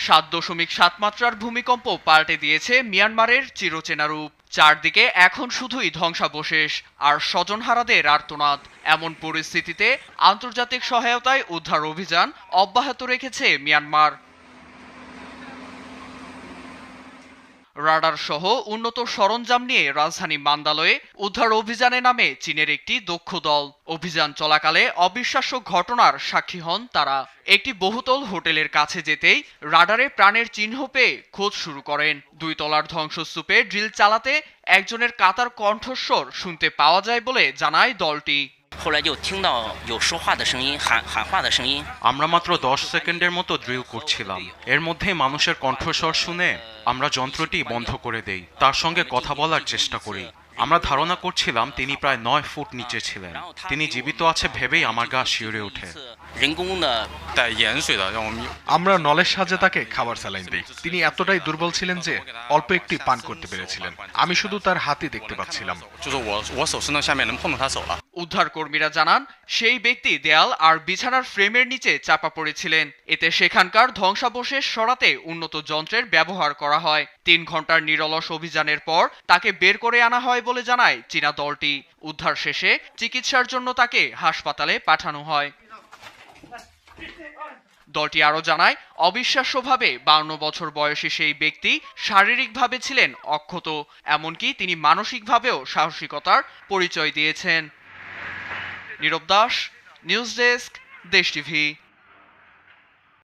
7.7 মাত্রার ভূমিকম্প পাল্টে দিয়েছে মিয়ানমারের চিরচেনা রূপ। চারদিকে এখন শুধুই ধ্বংসাবশেষ আর স্বজনহারাদের আর্তনাদ। এমন পরিস্থিতিতে আন্তর্জাতিক সহায়তায় উদ্ধার অভিযান অব্যাহত রেখেছে মিয়ানমার। রাডার সহ উন্নত সরঞ্জাম নিয়ে রাজধানী মান্দালয়ে উদ্ধার অভিযানে নামে চীনের একটি দক্ষ দল। অভিযান চলাকালে অবিশ্বাস্য ঘটনার সাক্ষী হন তারা। একটি বহুতল হোটেলের কাছে যেতেই রাডারে প্রাণের চিহ্ন পেয়ে খোঁজ শুরু করেন। 2 তলার ধ্বংসস্তূপে ড্রিল চালাতে একজনের কাতার কণ্ঠস্বর শুনতে পাওয়া যায় বলে জানায় দলটি। আমরা মাত্র 10 সেকেন্ডের মতো ড্রিল করছিলাম, এর মধ্যেই মানুষের কণ্ঠস্বর শুনে আমরা যন্ত্রটি বন্ধ করে দেই, তার সঙ্গে কথা বলার চেষ্টা করি। আমরা ধারণা করছিলাম তিনি প্রায় 9 ফুট নিচে ছিলেন। তিনি জীবিত আছে ভেবেই আমার গা শিউরে ওঠে। আমরা নলের সাহায্যে তাকে খাবার স্যালাইন দিই। তিনি এতটাই দুর্বল ছিলেন যে অল্প একটি পান করতে পেরেছিলেন। আমি শুধু তার হাতই দেখতে পাচ্ছিলাম। উদ্ধার কর্মীরা জানান সেই ব্যক্তি দেয়াল আর বিছানার ফ্রেমের নিচে চাপা পড়েছিলেন। এতে সেখানকার ধ্বংসাবশেষ সরাতে উন্নত যন্ত্রের ব্যবহার করা হয়। 3 ঘন্টার নিরলস অভিযানের পর তাকে বের করে আনা হয় বলে জানায় চীনা দলটি। উদ্ধার শেষে চিকিৎসার জন্য তাকে হাসপাতালে পাঠানো হয়। দলটি আরও জানায় অবিশ্বাস্যভাবে 52 বছর বয়সী সেই ব্যক্তি শারীরিকভাবে ছিলেন অক্ষত, এমনকি তিনি মানসিকভাবেও সাহসিকতার পরিচয় দিয়েছেন। নীরব দাস, নিউজ ডেস্ক, দেশ টিভি।